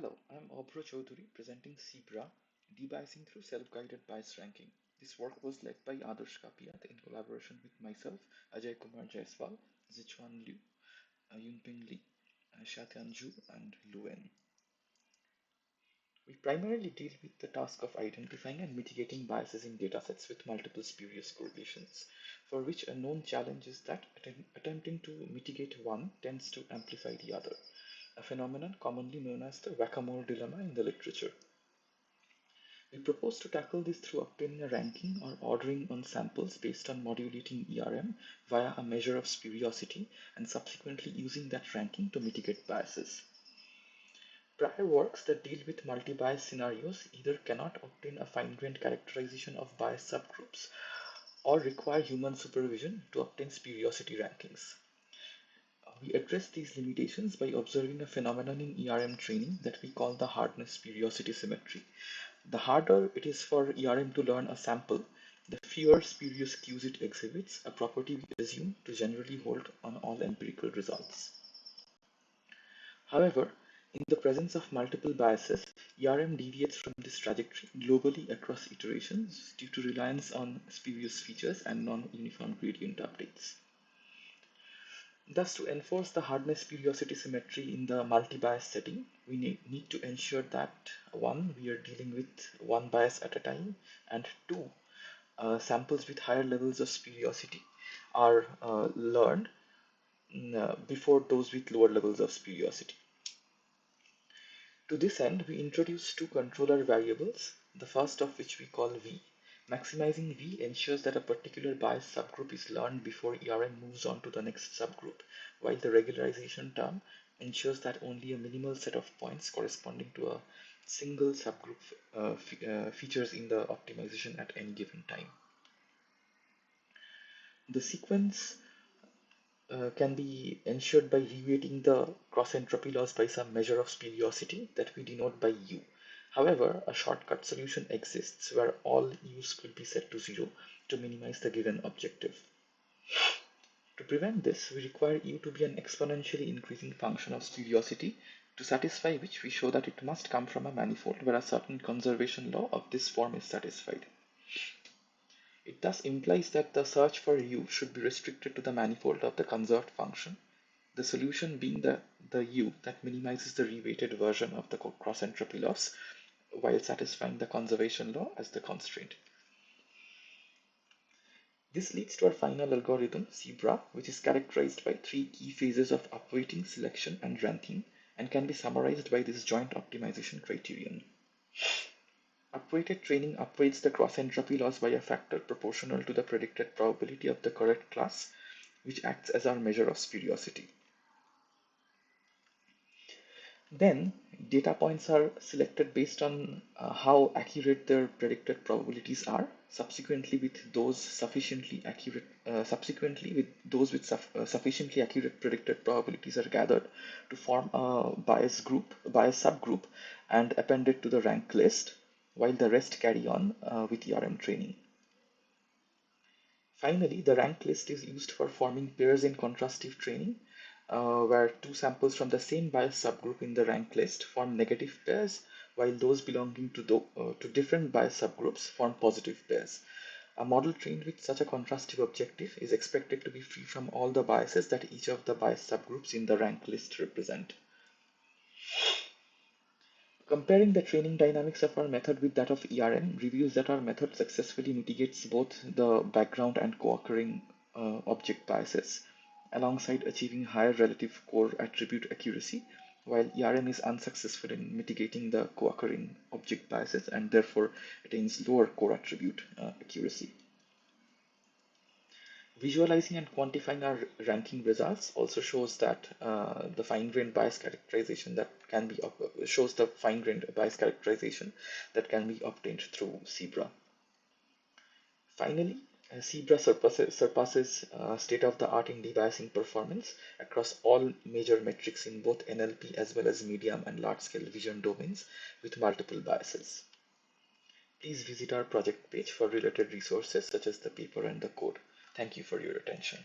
Hello, I'm Obro Chaudhary presenting Sebra, Debiasing through Self-Guided Bias Ranking. This work was led by Adarsh Kapiat in collaboration with myself, Ajay Kumar Jaiswal, Zichuan Liu, Yunping Li, Shatyan Zhu, and Luen. We primarily deal with the task of identifying and mitigating biases in datasets with multiple spurious correlations, for which a known challenge is that attempting to mitigate one tends to amplify the other, a phenomenon commonly known as the whack-a-mole dilemma in the literature. We propose to tackle this through obtaining a ranking or ordering on samples based on modulating ERM via a measure of spuriosity and subsequently using that ranking to mitigate biases. Prior works that deal with multi-bias scenarios either cannot obtain a fine-grained characterization of bias subgroups or require human supervision to obtain spuriosity rankings. We address these limitations by observing a phenomenon in ERM training that we call the hardness spuriosity symmetry. The harder it is for ERM to learn a sample, the fewer spurious cues it exhibits, a property we assume to generally hold on all empirical results. However, in the presence of multiple biases, ERM deviates from this trajectory globally across iterations due to reliance on spurious features and non-uniform gradient updates. Thus, to enforce the hardness spuriosity symmetry in the multi-bias setting, we need to ensure that one, we are dealing with one bias at a time, and two, samples with higher levels of spuriosity are learned before those with lower levels of spuriosity. To this end, we introduce two controller variables, the first of which we call V. Maximizing V ensures that a particular bias subgroup is learned before ERM moves on to the next subgroup, while the regularization term ensures that only a minimal set of points corresponding to a single subgroup features in the optimization at any given time. The sequence can be ensured by reweighting the cross-entropy loss by some measure of spuriosity that we denote by U. However, a shortcut solution exists where all U's could be set to 0 to minimize the given objective. To prevent this, we require U to be an exponentially increasing function of spuriosity, to satisfy which we show that it must come from a manifold where a certain conservation law of this form is satisfied. It thus implies that the search for U should be restricted to the manifold of the conserved function, the solution being the U that minimizes the reweighted version of the cross-entropy loss while satisfying the conservation law as the constraint. This leads to our final algorithm, Sebra, which is characterized by three key phases of upweighting, selection, and ranking, and can be summarized by this joint optimization criterion. Upweighted training upweights the cross-entropy loss by a factor proportional to the predicted probability of the correct class, which acts as our measure of spuriosity. Then, data points are selected based on how accurate their predicted probabilities are. Subsequently, with those sufficiently accurate predicted probabilities are gathered to form a bias subgroup, and appended to the rank list, while the rest carry on with ERM training. Finally, the rank list is used for forming pairs in contrastive training, where two samples from the same bias subgroup in the rank list form negative pairs, while those belonging to different bias subgroups form positive pairs. A model trained with such a contrastive objective is expected to be free from all the biases that each of the bias subgroups in the rank list represent. Comparing the training dynamics of our method with that of ERM reveals that our method successfully mitigates both the background and co-occurring object biases, alongside achieving higher relative core attribute accuracy, while ERM is unsuccessful in mitigating the co-occurring object biases and therefore attains lower core attribute accuracy. Visualizing and quantifying our ranking results also shows that the fine-grained bias characterization that can be shows the fine-grained bias characterization that can be obtained through Sebra. Finally, Sebra surpasses state-of-the-art in debiasing performance across all major metrics in both NLP as well as medium and large-scale vision domains with multiple biases. Please visit our project page for related resources such as the paper and the code. Thank you for your attention.